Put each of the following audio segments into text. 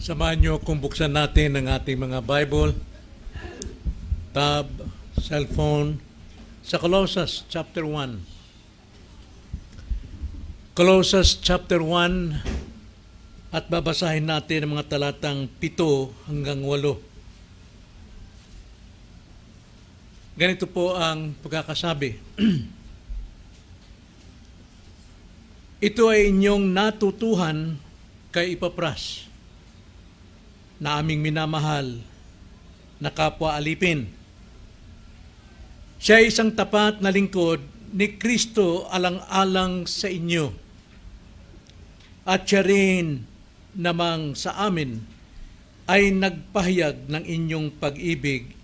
Samahan niyo kung buksan natin ang ating mga Bible, tab, cellphone, sa Colossus chapter 1. Colossus chapter 1 at babasahin natin ang mga talatang 7 hanggang 8. Ganito po ang pagkakasabi. Ito ay inyong natutuhan kay Epapras, na aming minamahal na kapwa alipin. Siya ay isang tapat na lingkod ni Kristo alang-alang sa inyo. At siya rin namang sa amin ay nagpahayag ng inyong pag-ibig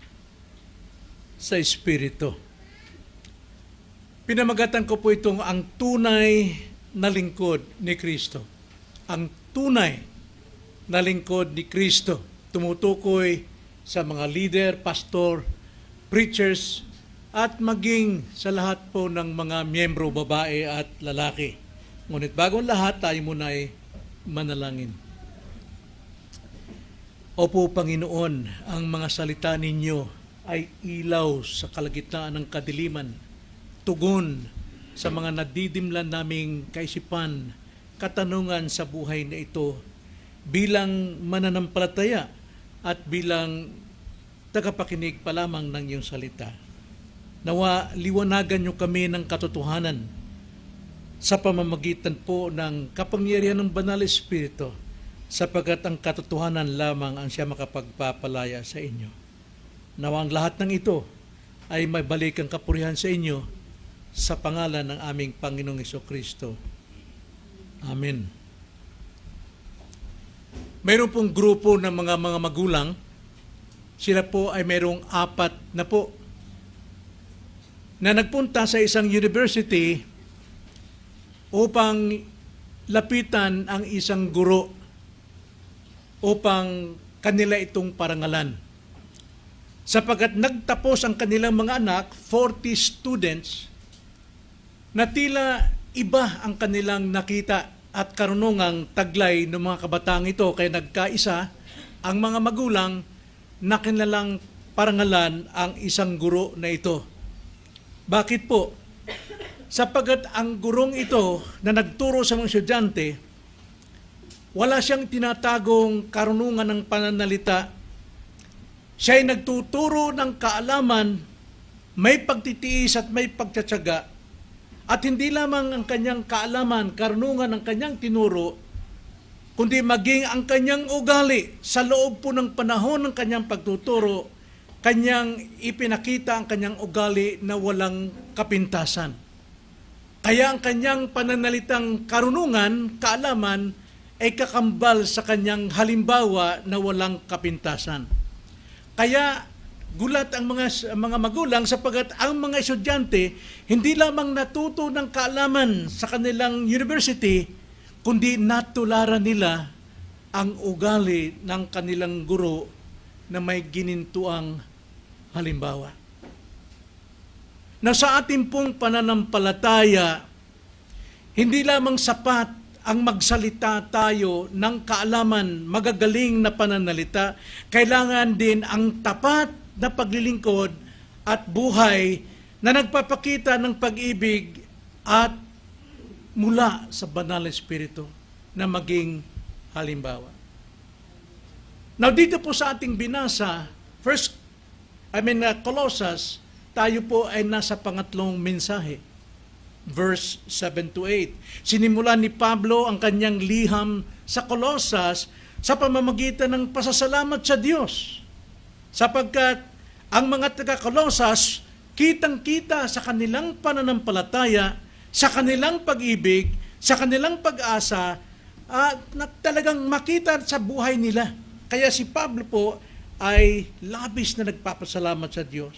sa Espiritu. Pinamagatan ko po itong ang tunay na lingkod ni Kristo. Ang tunay na lingkod ni Kristo. Tumutukoy sa mga leader, pastor, preachers, at maging sa lahat po ng mga miyembro, babae at lalaki. Ngunit bago ang lahat, tayo muna ay manalangin. Opo, Panginoon, ang mga salita ninyo ay ilaw sa kalagitnaan ng kadiliman, tugon sa mga nadidimlan naming kaisipan, katanungan sa buhay na ito, bilang mananampalataya at bilang tagapakinig pa lamang ng iyong salita. Nawa liwanagan niyo kami ng katotohanan sa pamamagitan po ng kapangyarihan ng Banal Espiritu, sapagkat ang katotohanan lamang ang siya makapagpapalaya sa inyo. Nawa ang lahat ng ito ay may balik ang kapurihan sa inyo sa pangalan ng aming Panginoong Hesukristo. Amen. Mayroon pong grupo ng mga magulang, sila po ay mayroong 4 na po, na nagpunta sa isang university upang lapitan ang isang guro upang kanila itong parangalan. Sapagkat nagtapos ang kanilang mga anak, 40 students, na tila iba ang kanilang nakita at karunungang taglay ng mga kabataang ito, kaya nagkaisa ang mga magulang na kanilang parangalan ang isang guro na ito. Bakit po? Sapagkat ang gurong ito na nagturo sa mga estudyante, wala siyang tinatagong karunungan ng pananalita. Siya ay nagtuturo ng kaalaman, may pagtitiis at may pagtsatsaga. At hindi lamang ang kanyang kaalaman, karunungan ng kanyang tinuro, kundi maging ang kanyang ugali sa loob po ng panahon ng kanyang pagtuturo, kanyang ipinakita ang kanyang ugali na walang kapintasan. Kaya ang kanyang pananalitang karunungan, kaalaman, ay kakambal sa kanyang halimbawa na walang kapintasan. Kaya gulat ang mga magulang sapagkat ang mga estudyante hindi lamang natuto ng kaalaman sa kanilang university, kundi natularan nila ang ugali ng kanilang guro na may ginintuang halimbawa. Na sa ating pong pananampalataya, hindi lamang sapat ang magsalita tayo ng kaalaman, magagaling na pananalita, kailangan din ang tapat na paglilingkod at buhay na nagpapakita ng pag-ibig at mula sa Banal na Espiritu na maging halimbawa. Now dito po sa ating binasa, Colossus, tayo po ay nasa pangatlong mensahe. Verse 7-8. Sinimulan ni Pablo ang kanyang liham sa Colossus sa pamamagitan ng pasasalamat sa Diyos. Sapagkat ang mga taga-Colossus, kitang-kita sa kanilang pananampalataya, sa kanilang pag-ibig, sa kanilang pag-asa, na talagang makita sa buhay nila. Kaya si Pablo po ay labis na nagpapasalamat sa Diyos.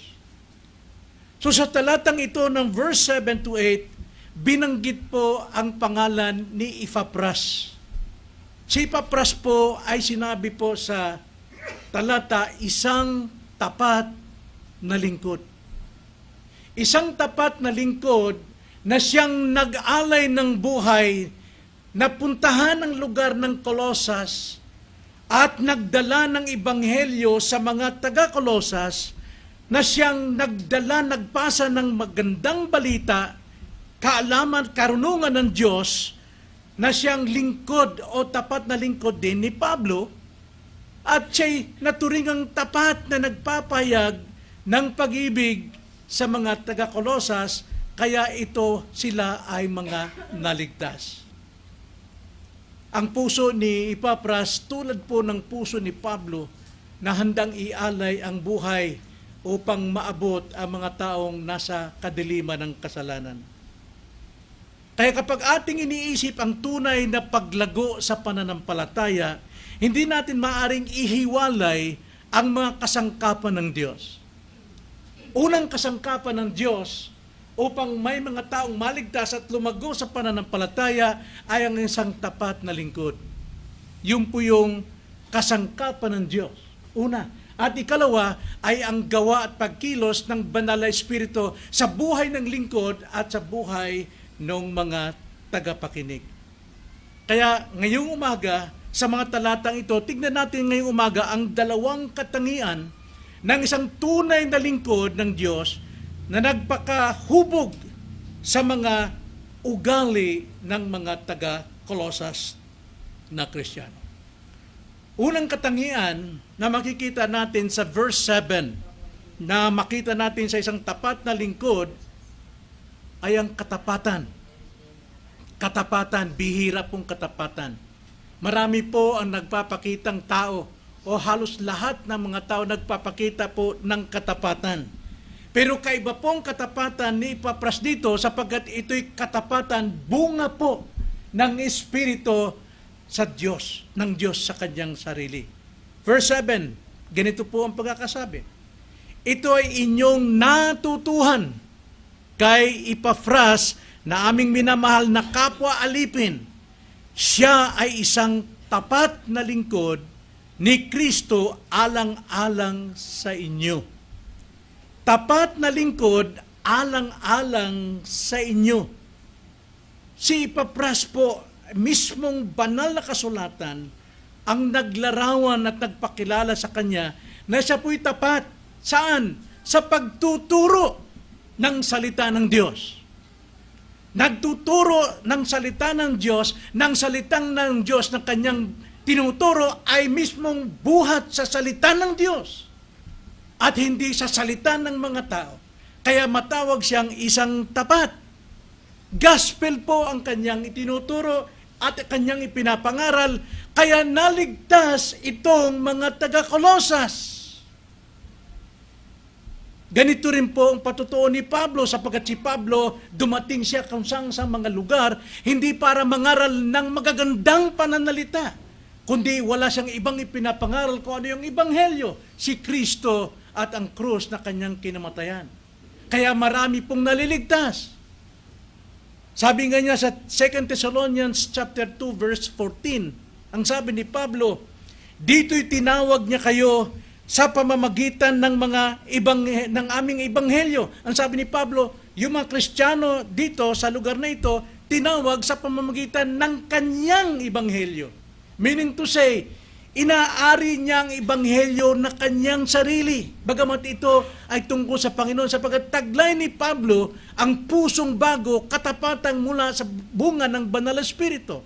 So sa talatang ito ng verse 7-8, binanggit po ang pangalan ni Epapras. Si Epapras po ay sinabi po sa talata, isang tapat na lingkod. Isang tapat na lingkod na siyang nag-alay ng buhay, napuntahan ang lugar ng Colossus at nagdala ng ebanghelyo sa mga taga-Kolosas na siyang nagpasa ng magandang balita, kaalaman, karunungan ng Diyos, na siyang lingkod o tapat na lingkod din ni Pablo, at siya'y naturingang tapat na nagpapahayag ng pag-ibig sa mga taga-Kolosas, kaya ito sila ay mga naligtas. Ang puso ni Epapras, tulad po ng puso ni Pablo, na handang ialay ang buhay upang maabot ang mga taong nasa kadiliman ng kasalanan. Kaya kapag ating iniisip ang tunay na paglago sa pananampalataya, hindi natin maaring ihiwalay ang mga kasangkapan ng Diyos. Unang kasangkapan ng Diyos upang may mga taong maligtas at lumago sa pananampalataya ay ang isang tapat na lingkod. Yung po yung kasangkapan ng Diyos. Una. At ikalawa ay ang gawa at pagkilos ng banal na Espiritu sa buhay ng lingkod at sa buhay ng mga tagapakinig. Kaya ngayong umaga, sa mga talatang ito, tignan natin ngayong umaga ang dalawang katangian ng isang tunay na lingkod ng Diyos na nagpakahubog sa mga ugali ng mga taga-Kolosas na Kristiyano. Unang katangian na makikita natin sa verse 7, na makita natin sa isang tapat na lingkod, ay ang katapatan. Katapatan, bihira pong katapatan. Marami po ang nagpapakitang tao, o halos lahat ng mga tao nagpapakita po ng katapatan. Pero kaiba pong katapatan ni Epapras dito, sapagkat ito'y katapatan bunga po ng Espiritu sa Diyos, ng Diyos sa kanyang sarili. Verse 7, ganito po ang pagkakasabi. Ito ay inyong natutuhan kay Epapras na aming minamahal na kapwa alipin. Siya ay isang tapat na lingkod ni Kristo alang-alang sa inyo. Tapat na lingkod alang-alang sa inyo. Si Epapras po, mismong banal na kasulatan, ang naglarawan at nagpakilala sa kanya na siya po'y tapat. Saan? Sa pagtuturo ng salita ng Diyos. Nagtuturo ng salita ng Diyos, ng salitang ng Diyos na kanyang tinuturo ay mismong buhat sa salita ng Diyos at hindi sa salita ng mga tao. Kaya matawag siyang isang tapat. Gospel po ang kanyang itinuturo at kanyang ipinapangaral, kaya naligtas itong mga taga-Kolosas. Ganito rin po ang patutuo ni Pablo, sapagkat si Pablo dumating siya kung saan sa mga lugar, hindi para mangaral ng magagandang pananalita, kundi wala siyang ibang ipinapangaral kung ano yung ebanghelyo, si Kristo at ang krus na kanyang kinamatayan. Kaya marami pong naliligtas. Sabi nga niya sa 2 Thessalonians chapter 2 verse 14, ang sabi ni Pablo, dito'y tinawag niya kayo sa pamamagitan ng ng aming ebanghelyo. Ang sabi ni Pablo, yung mga Kristiyano dito sa lugar na ito, tinawag sa pamamagitan ng kanyang ebanghelyo. Meaning to say, inaari niya ang ebanghelyo na kanyang sarili. Bagamat ito ay tungkol sa Panginoon, sapagkat taglay ni Pablo ang pusong bago, katapatang mula sa bunga ng banal na Espiritu.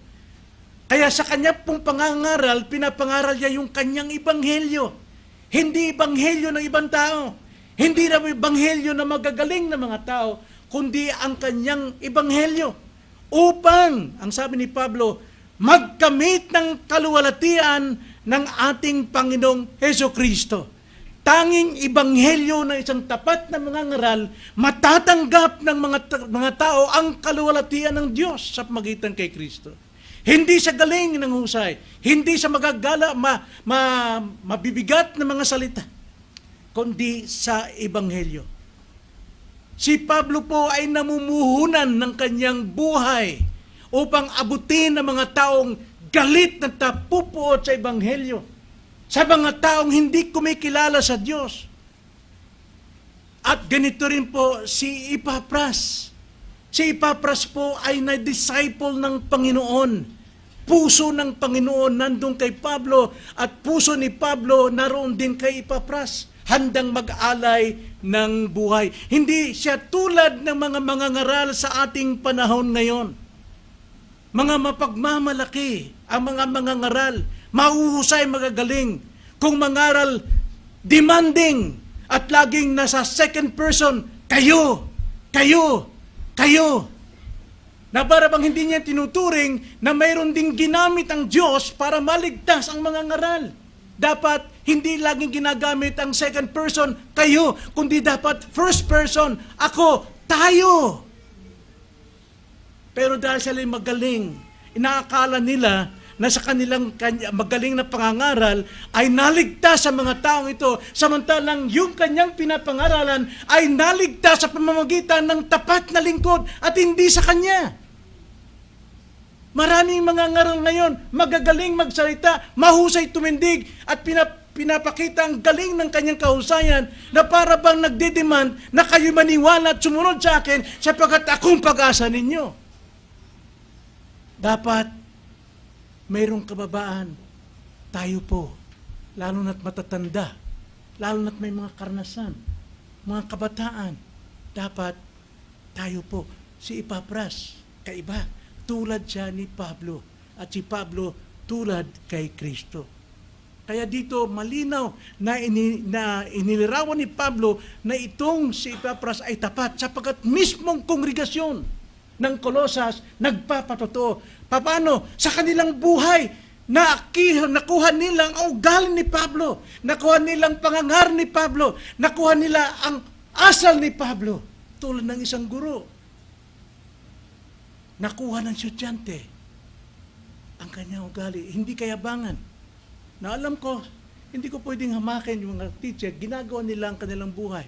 Kaya sa kanya pong pangangaral, pinapangaral niya yung kanyang ebanghelyo. Hindi ebanghelyo ng ibang tao. Hindi na ebanghelyo na magagaling na mga tao, kundi ang kanyang ebanghelyo. Upang, ang sabi ni Pablo, magkamit ng kaluwalhatian ng ating Panginoong Hesukristo. Tanging ebanghelyo ng isang tapat na mangangaral, matatanggap ng mga tao ang kaluwalhatian ng Diyos sa pamagitan kay Kristo. Hindi sa galing ng husay, hindi sa mabibigat na mga salita, kundi sa ebanghelyo. Si Pablo po ay namumuhunan ng kanyang buhay upang abutin ang mga taong galit na tapupuot sa ebanghelyo, sa mga taong hindi kumikilala sa Diyos. At ganito rin po si Epapras. Si Epapras po ay na-disciple ng Panginoon. Puso ng Panginoon nandun kay Pablo at puso ni Pablo naroon din kay Epapras. Handang mag-alay ng buhay. Hindi siya tulad ng mga mangangaral sa ating panahon ngayon. Mga mapagmamalaki ang mga mangangaral, mahuhusay, magagaling. Kung mangaral, demanding at laging nasa second person, kayo, kayo, kayo. Na para bang hindi niya tinuturing na mayroon ding ginamit ang Diyos para maligtas ang mga ngaral. Dapat hindi laging ginagamit ang second person, kayo, kundi dapat first person, ako, tayo. Pero dahil sila magaling, inaakala nila na sa kanilang magaling na pangangaral ay naligtas sa mga taong ito, samantalang yung kanyang pinapangaralan ay naligtas sa pamamagitan ng tapat na lingkod at hindi sa kanya. Maraming mga ngaral ngayon, magagaling magsalita, mahusay tumindig at pinapakita ang galing ng kanyang kahusayan na para bang nagdedemand na kayo maniwala at sumunod sa akin sapagkat akong pag-asa ninyo. Dapat mayroong kababaan, tayo po, lalo na't matatanda, lalo na't may mga karanasan, mga kabataan, dapat tayo po, si Epapras, kaiba, tulad siya ni Pablo, at si Pablo tulad kay Kristo. Kaya dito malinaw na inilarawan ni Pablo na itong si Epapras ay tapat sapagkat mismong kongregasyon ng Kolosas nagpapatotoo. Paano? Sa kanilang buhay, nakuha nilang ang ugali ni Pablo, nakuha nilang pangangar ni Pablo, nakuha nila ang asal ni Pablo, tulad ng isang guro. Nakuha ng estudyante ang kanyang ugali, hindi kayabangan. Na alam ko, hindi ko pwedeng hamakin yung mga teacher, ginagawa nila ang kanilang buhay.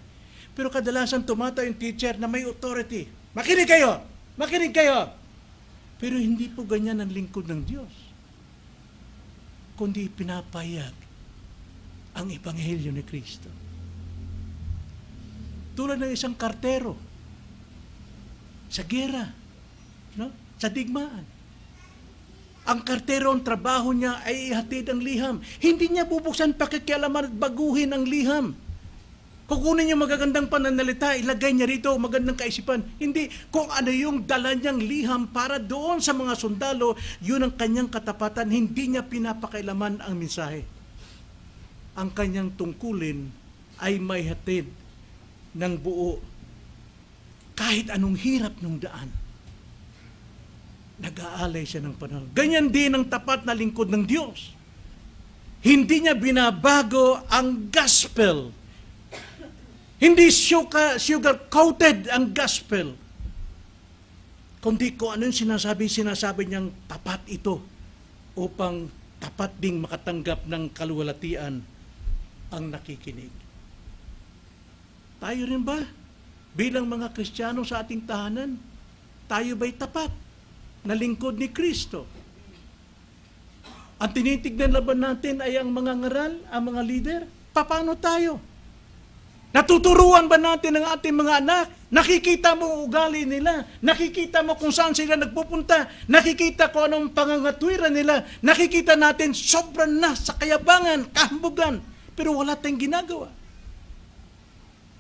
Pero kadalasan tumatayo yung teacher na may authority. Makinig kayo! Makinig kayo! Pero hindi po ganyan ang lingkod ng Diyos. Kundi pinapayag ang Ebanghelyo ni Kristo. Tulad ng isang kartero sa gera, no? Sa digmaan. Ang kartero, ang trabaho niya ay ihatid ang liham. Hindi niya bubuksan pakikialaman at baguhin ang liham. Kukunin niya magagandang pananalita, ilagay niya rito magandang kaisipan. Hindi, kung ano yung dala niyang liham para doon sa mga sundalo, yun ang kanyang katapatan, hindi niya pinapakailaman ang mensahe. Ang kanyang tungkulin ay may hatid ng buo. Kahit anong hirap ng daan, nag-aalay siya ng panahon. Ganyan din ang tapat na lingkod ng Diyos. Hindi niya binabago ang gospel. Hindi sugar-coated ang gospel. Kundi kung ano yung sinasabi niyang tapat ito upang tapat ding makatanggap ng kaluwalhatian ang nakikinig. Tayo rin ba? Bilang mga Kristiyano sa ating tahanan, tayo ba'y tapat na lingkod ni Kristo? Ang tinitignan laban natin ay ang mga ngaral, ang mga leader. Paano tayo? Natuturuan ba natin ang ating mga anak? Nakikita mo ang ugali nila. Nakikita mo kung saan sila nagpupunta. Nakikita ko anong pangangatwiran nila. Nakikita natin sobrang na sa kayabangan, kahambugan. Pero wala tayong ginagawa.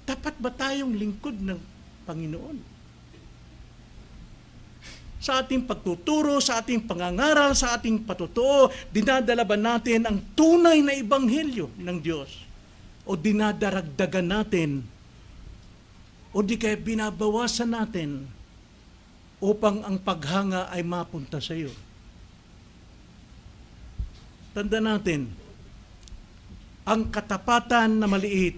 Dapat ba tayong lingkod ng Panginoon? Sa ating pagtuturo, sa ating pangangaral, sa ating patutuo, dinadala ba natin ang tunay na ebanghelyo ng Diyos? O dinadaragdagan natin, o di kaya binabawasan natin upang ang paghanga ay mapunta sa iyo. Tanda natin, ang katapatan na maliit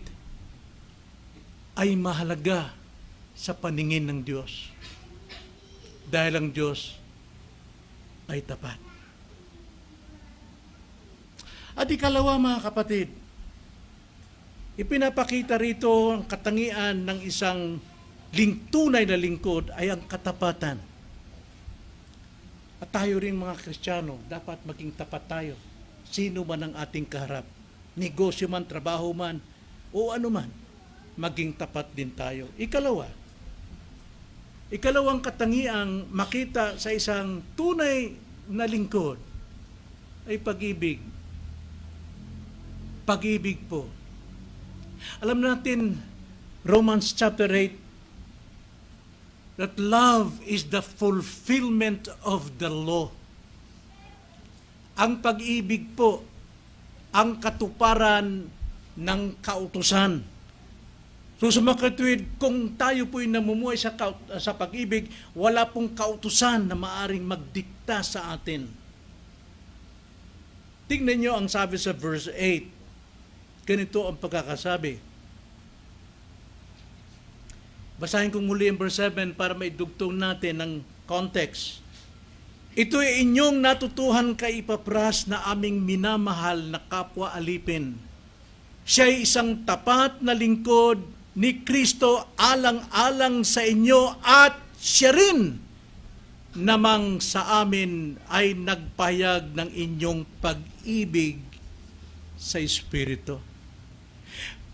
ay mahalaga sa paningin ng Diyos. Dahil ang Diyos ay tapat. At ikalawa, mga kapatid, ipinapakita rito ang katangian ng isang tunay na lingkod ay ang katapatan. At tayo rin mga Kristiyano, dapat maging tapat tayo. Sino man ang ating kaharap, negosyo man, trabaho man, o ano man, maging tapat din tayo. Ikalawang katangiang makita sa isang tunay na lingkod ay pag-ibig. Pag-ibig po. Alam natin, Romans chapter 8, that love is the fulfillment of the law. Ang pag-ibig po, ang katuparan ng kautusan. So sa mga katuwid, kung tayo po'y namumuhay sa pag-ibig, wala pong kautusan na maaring magdikta sa atin. Tingnan nyo ang sabi sa verse 8. Ganito ang pagkakasabi. Basahin ko muli ang verse 7 para maidugtong natin ang context. Ito ay inyong natutuhan kay Epapras na aming minamahal na kapwa alipin. Siya ay isang tapat na lingkod ni Kristo alang-alang sa inyo at siya rin namang sa amin ay nagpahayag ng inyong pag-ibig sa Espiritu.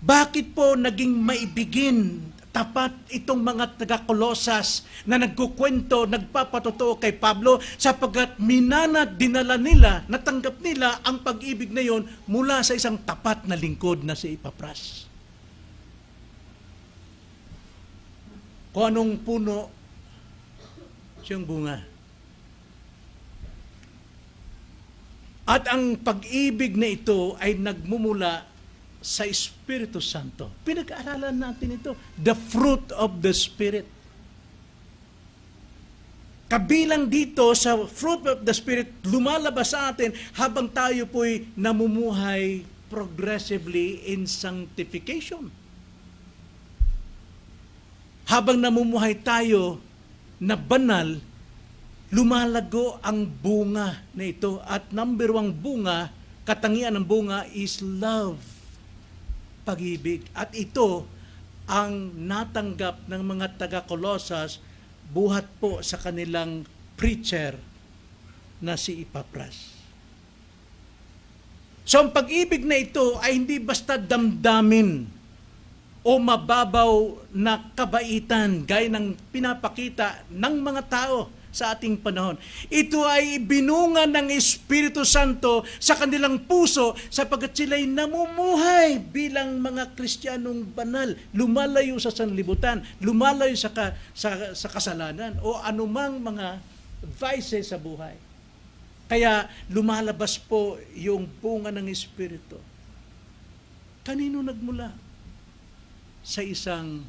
Bakit po naging maibigin, tapat itong mga taga-Kolosas na nagkukwento, nagpapatotoo kay Pablo sapagkat dinala nila, natanggap nila ang pag-ibig na yon mula sa isang tapat na lingkod na si Epapras. Kung anong puno, siyang bunga. At ang pag-ibig na ito ay nagmumula sa Espiritu Santo. Pinag-aaralan natin ito. The fruit of the Spirit. Kabilang dito sa fruit of the Spirit, lumalabas sa atin habang tayo po'y namumuhay progressively in sanctification. Habang namumuhay tayo na banal, lumalago ang bunga na ito. At number 1 bunga, katangian ng bunga is love. Pag-ibig. At ito ang natanggap ng mga taga-Kolosas buhat po sa kanilang preacher na si Epapras. So ang pag-ibig na ito ay hindi basta damdamin o mababaw na kabaitan gaya ng pinapakita ng mga tao sa ating panahon. Ito ay binunga ng Espiritu Santo sa kanilang puso sapagkat sila'y namumuhay bilang mga Kristiyanong banal, lumalayo sa sanlibutan, lumalayo sa kasalanan o anumang mga vices sa buhay. Kaya lumalabas po yung bunga ng Espiritu. Kanino nagmula? Sa isang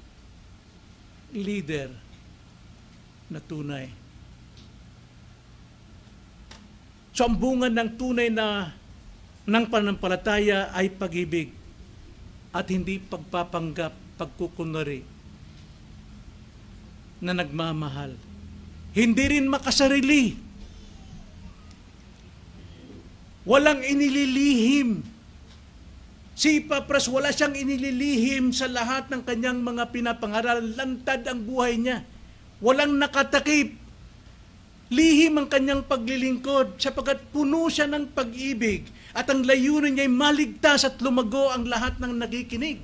leader na tunay. So ang bunga ng tunay na ng pananampalataya ay pag-ibig at hindi pagpapanggap, pagkukunwari na nagmamahal. Hindi rin makasarili. Walang inililihim. Si Epapras, wala siyang inililihim sa lahat ng kanyang mga pinapangaralan. Lantad ang buhay niya. Walang nakatakip. Lihim ang kanyang paglilingkod sapagkat puno siya ng pag-ibig at ang layunin niya ay maligtas at lumago ang lahat ng nakikinig.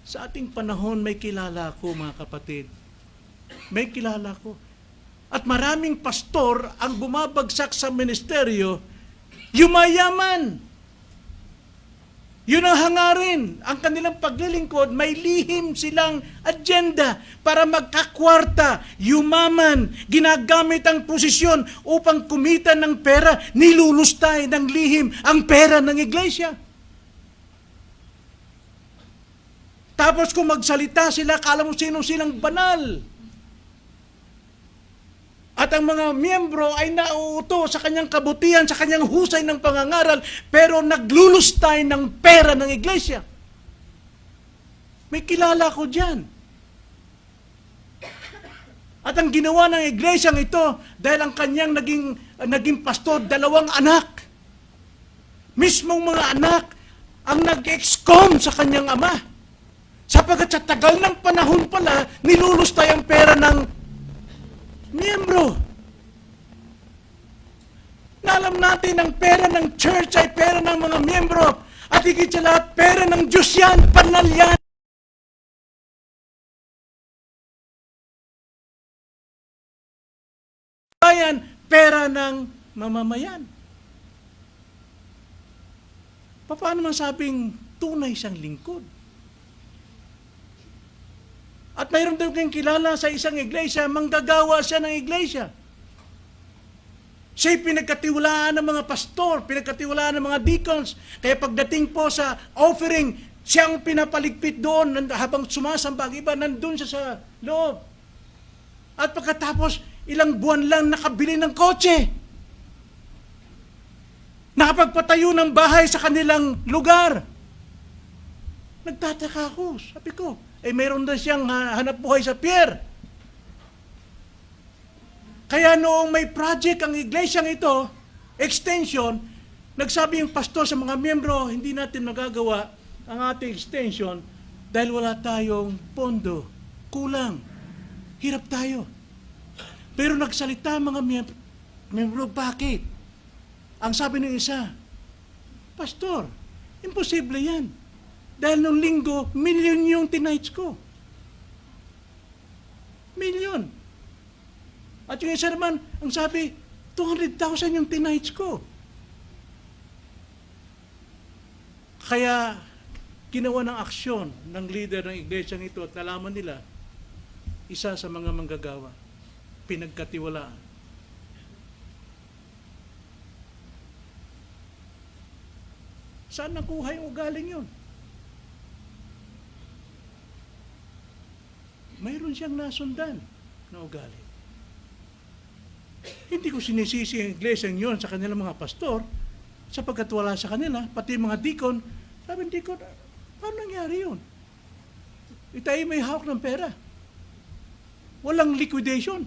Sa ating panahon, may kilala ko mga kapatid. May kilala ko. At maraming pastor ang bumabagsak sa ministeryo, yumayaman. Yun ang hangarin. Ang kanilang paglilingkod, may lihim silang agenda para magkakwarta, yumaman, ginagamit ang posisyon upang kumita ng pera, nilulustay ng lihim ang pera ng iglesia. Tapos kung magsalita sila, kala mo sino silang banal. At ang mga miyembro ay nauuto sa kanyang kabutihan, sa kanyang husay ng pangangaral, pero naglulustay ng pera ng iglesia. May kilala ko dyan. At ang ginawa ng iglesyang ito, dahil ang kanyang naging pastor, 2 anak. Mismong mga anak ang nag-excom sa kanyang ama. Sapagkat sa tagal ng panahon pala, nilulustay ang pera ng miyembro. Alam natin ang pera ng church ay pera ng mga miyembro. At higit sa lahat, pera ng Diyos yan, banal yan. Pera ng mamamayan. Paano masabing tunay siyang lingkod? At mayroon daw kayong kilala sa isang iglesia, manggagawa siya ng iglesia. Siya'y pinagkatiwalaan ng mga pastor, pinagkatiwalaan ng mga deacons. Kaya pagdating po sa offering, siyang pinapaligpit doon habang sumasamba ang iba, nandun siya sa loob. At pagkatapos, ilang buwan lang nakabili ng kotse. Nakapagpatayo ng bahay sa kanilang lugar. Nagtataka ako, sabi ko, mayroon na siyang hanap buhay sa pier. Kaya noong may project ang iglesyang ito, extension, nagsabi yung pastor sa mga miyembro, hindi natin magagawa ang ating extension dahil wala tayong pondo. Kulang. Hirap tayo. Pero nagsalita mga miyembro, bakit? Ang sabi ng isa, Pastor, imposible yan. Dahil nung linggo, million yung tinights ko. Million. At yung isa naman, ang sabi, 200,000 yung tinights ko. Kaya, ginawa ng aksyon ng leader ng iglesyang ito at nalaman nila, isa sa mga manggagawa, pinagkatiwalaan. Saan nakuha yung ugaling yun? Mayroon siyang nasundan na ugali. Hindi ko sinisisi ang iglesyang yun sa kanilang mga pastor, sapagkat wala sa kanila, pati mga deacon, sabi ng deacon, paano nangyari yun? Tayo may hawak ng pera. Walang liquidation.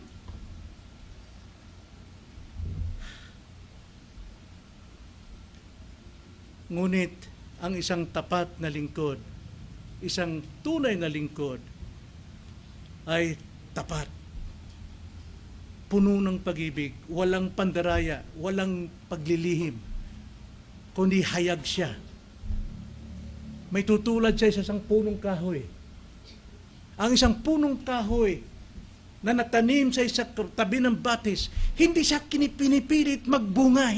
Ngunit, ang isang tapat na lingkod, isang tunay na lingkod, ay tapat. Puno ng pag-ibig, walang pandaraya, walang paglilihim, kundi hayag siya. May tutulad siya sa isang punong kahoy. Ang isang punong kahoy na natanim sa isang tabi ng batis, hindi siya pinipilit magbunga,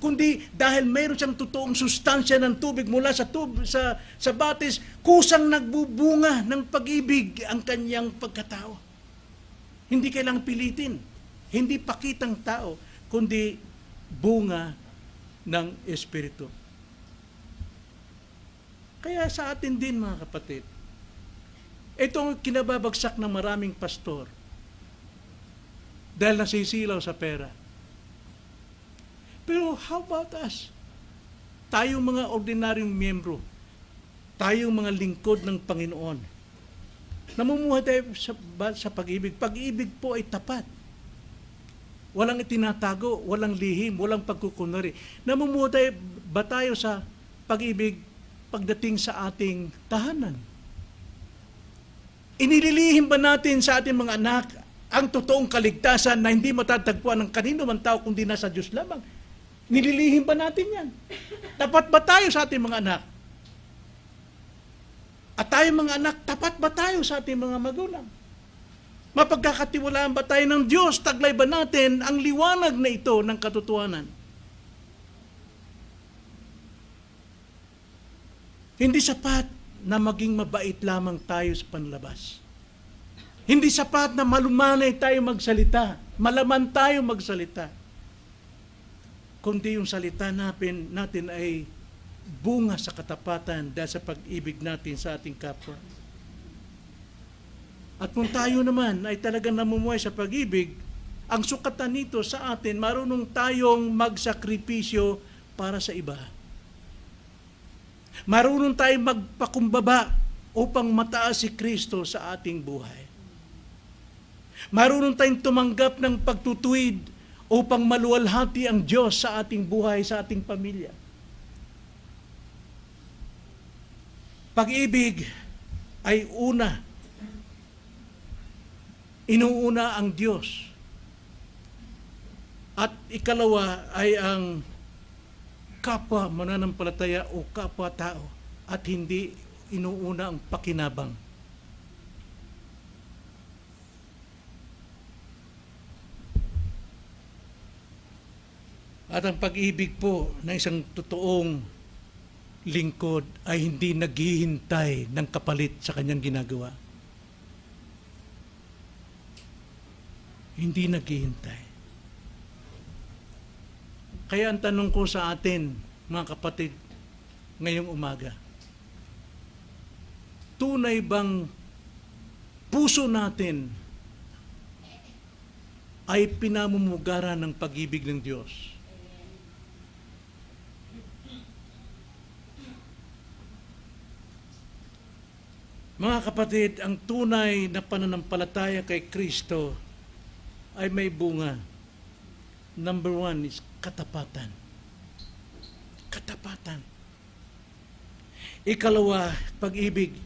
kundi dahil mayroon siyang totoong sustansya ng tubig mula sa batis, kusang nagbubunga ng pag-ibig ang kanyang pagkatao. Hindi kailangang pilitin, hindi pakitang tao, kundi bunga ng Espiritu. Kaya sa atin din, mga kapatid, itong kinababagsak ng maraming pastor dahil nasisilaw sa pera. Pero how about us? Tayong mga ordinaryong miyembro, tayong mga lingkod ng Panginoon, namumuhay tayo sa pag-ibig. Pag-ibig po ay tapat. Walang itinatago, walang lihim, walang pagkukunwari. Namumuhay ba tayo sa pag-ibig pagdating sa ating tahanan? Inililihim ba natin sa ating mga anak ang totoong kaligtasan na hindi matatagpuan ng kanino man tao kundi nasa Diyos lamang? Nililihim ba natin yan? Tapat ba tayo sa ating mga anak? At tayong mga anak, tapat ba tayo sa ating mga magulang? Mapagkakatiwalaan ba tayo ng Diyos? Taglay ba natin ang liwanag na ito ng katotohanan? Hindi sapat na maging mabait lamang tayo sa panlabas. Hindi sapat na malumanay tayo magsalita, malaman tayo magsalita. Kundi yung salita natin ay bunga sa katapatan dahil sa pag-ibig natin sa ating kapwa. At kung tayo naman ay talagang namumuhay sa pag-ibig, ang sukatan nito sa atin, marunong tayong magsakripisyo para sa iba. Marunong tayong magpakumbaba upang mataas si Kristo sa ating buhay. Marunong tayong tumanggap ng pagtutuwid upang maluwalhati ang Diyos sa ating buhay, sa ating pamilya. Pag-ibig ay inuuna ang Diyos. At ikalawa ay ang kapwa mananampalataya o kapwa-tao at hindi inuuna ang pakinabang. At ang pag-ibig po ng isang totoong lingkod ay hindi naghihintay ng kapalit sa kanyang ginagawa. Hindi naghihintay. Kaya ang tanong ko sa atin, mga kapatid, ngayong umaga, tunay bang puso natin ay pinamumugaran ng pag-ibig ng Diyos? Mga kapatid, ang tunay na pananampalataya kay Kristo ay may bunga. Number 1 is katapatan. Katapatan. Ikalawa, pag-ibig.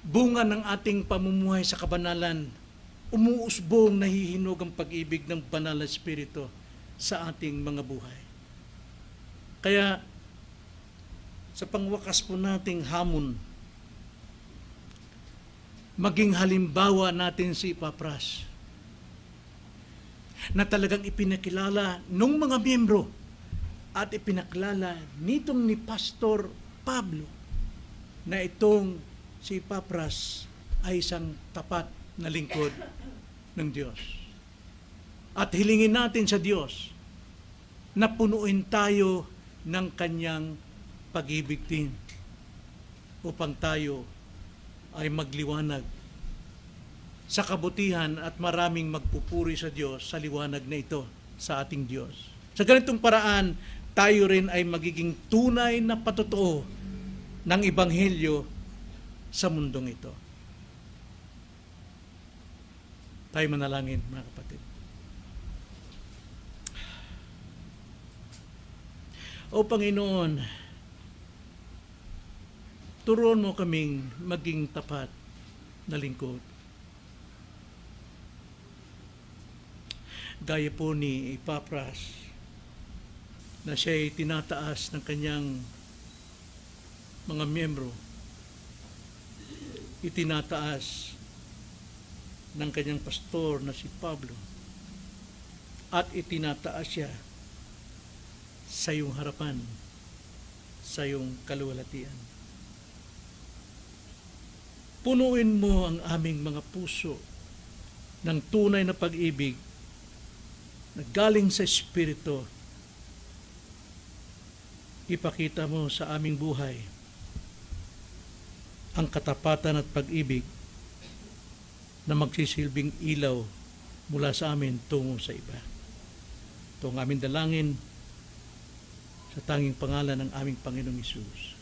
Bunga ng ating pamumuhay sa kabanalan, umuusbong, nahihinog ang pag-ibig ng banal na Espiritu sa ating mga buhay. Kaya, sa pangwakas po nating hamon, maging halimbawa natin si Epapras na talagang ipinakilala ng mga miyembro at ipinakilala nitong ni Pastor Pablo na itong si Epapras ay isang tapat na lingkod ng Diyos. At hilingin natin sa Diyos na punuin tayo ng kanyang pag-ibig din upang tayo ay magliwanag sa kabutihan at maraming magpupuri sa Diyos sa liwanag na ito sa ating Diyos. Sa ganitong paraan, tayo rin ay magiging tunay na patotoo ng Ebanghelyo sa mundong ito. Tayo manalangin, mga kapatid. O Panginoon, turuan mo kaming maging tapat na lingkod. Gaya po ni Epapras na siya'y tinataas ng kanyang mga miyembro, itinataas ng kanyang pastor na si Pablo, at itinataas siya sa iyong harapan, sa iyong kaluwalhatian. Punuin mo ang aming mga puso ng tunay na pag-ibig na galing sa Espiritu. Ipakita mo sa aming buhay ang katapatan at pag-ibig na magsisilbing ilaw mula sa amin tungo sa iba. Ito ang aming dalangin sa tanging pangalan ng aming Panginoong Hesus.